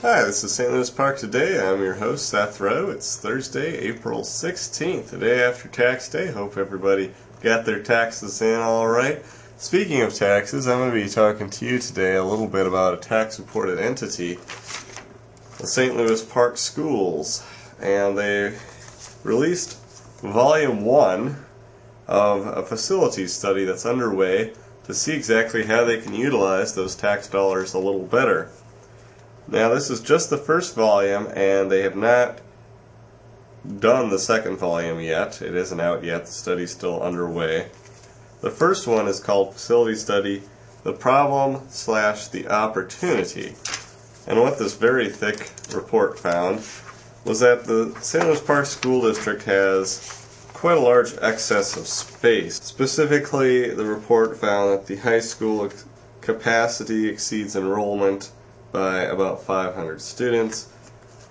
Hi, this is St. Louis Park Today. I'm your host, Seth Rowe. It's Thursday, April 16th, the day after tax day. Hope everybody got their taxes in all right. Speaking of taxes, I'm going to be talking to you today a little bit about a tax-reported entity, the St. Louis Park Schools. And they released Volume 1 of a facilities study that's underway to see exactly how they can utilize those tax dollars a little better. Now, this is just the first volume, and they have not done the second volume yet. It isn't out yet. The study's still underway. The first one is called Facility Study, the Problem / the Opportunity. And what this very thick report found was that the St. Louis Park School District has quite a large excess of space. Specifically, the report found that the high school capacity exceeds enrollment by about 500 students.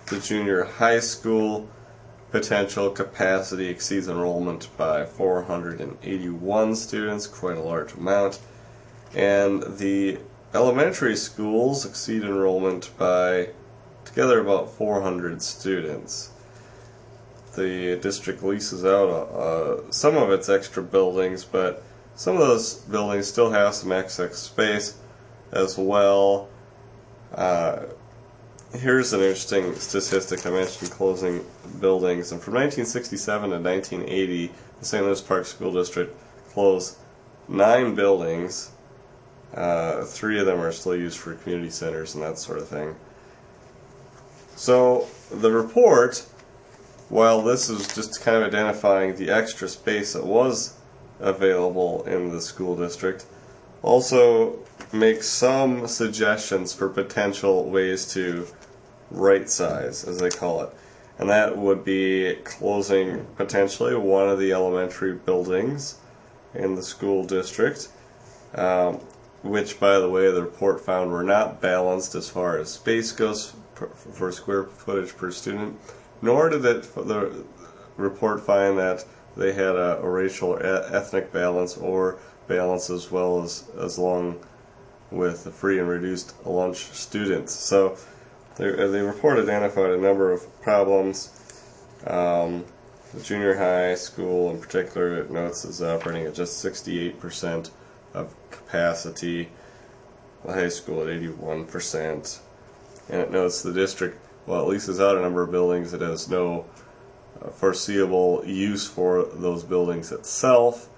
The junior high school potential capacity exceeds enrollment by 481 students, quite a large amount. And the elementary schools exceed enrollment by together about 400 students. The district leases out some of its extra buildings, but some of those buildings still have some excess space as well. Here's an interesting statistic. I mentioned closing buildings, and from 1967 to 1980, the St. Louis Park School District closed 9 buildings. 3 of them are still used for community centers and that sort of thing. So the report, while this is just kind of identifying the extra space that was available in the school district, also makes some suggestions for potential ways to right size, as they call it. And that would be closing potentially one of the elementary buildings in the school district, which, by the way, the report found were not balanced as far as space goes for square footage per student, nor did the report find that they had a racial or ethnic balance or balance as well as long with the free and reduced lunch students. So the report identified a number of problems. The junior high school in particular, it notes, is operating at just 68% of capacity, the high school at 81%. And it notes the district, while it leases out a number of buildings, it has no foreseeable use for those buildings itself,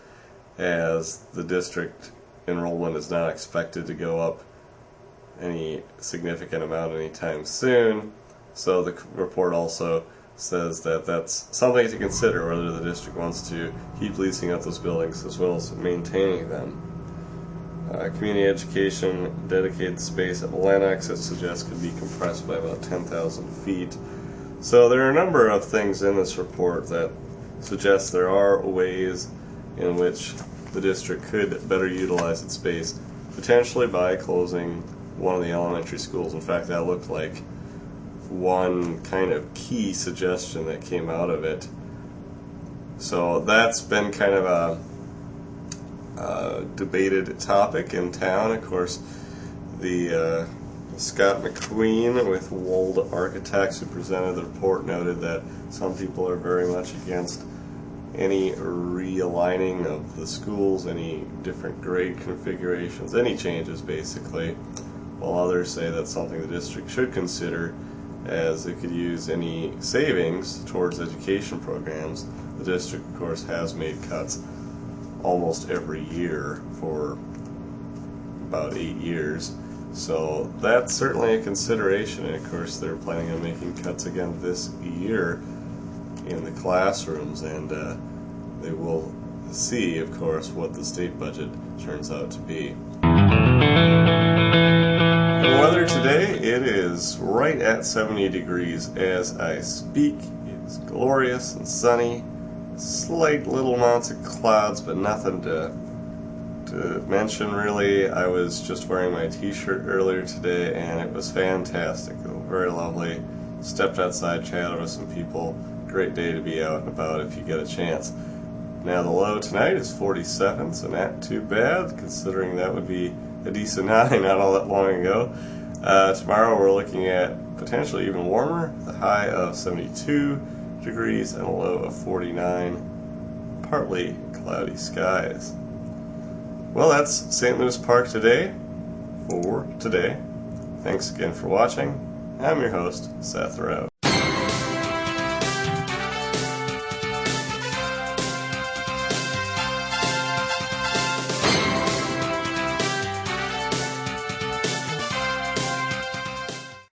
as the district enrollment is not expected to go up any significant amount anytime soon. So the report also says that that's something to consider, whether the district wants to keep leasing out those buildings as well as maintaining them. Community education dedicated space at Lennox, it suggests, could be compressed by about 10,000 feet. So there are a number of things in this report that suggest there are ways in which the district could better utilize its space, potentially by closing one of the elementary schools. In fact, that looked like one kind of key suggestion that came out of it. So that's been kind of a debated topic in town. Of course, the Scott McQueen with Wold Architects, who presented the report, noted that some people are very much against any realigning of the schools, any different grade configurations, any changes basically, while others say that's something the district should consider, as it could use any savings towards education programs. The district, of course, has made cuts almost every year for about 8 years, so that's certainly a consideration. And of course, they're planning on making cuts again this year in the classrooms, and they will see, of course, what the state budget turns out to be. The weather today, it is right at 70 degrees as I speak. It's glorious and sunny. Slight little amounts of clouds, but nothing to mention really. I was just wearing my t-shirt earlier today, and it was fantastic. It was very lovely. Stepped outside, chatted with some people. Great day to be out and about if you get a chance. Now the low tonight is 47, so not too bad, considering that would be a decent high not all that long ago. Tomorrow we're looking at potentially even warmer, with a high of 72 degrees and a low of 49, partly cloudy skies. Well, that's St. Louis Park today for today. Thanks again for watching. I'm your host, Seth Rowe.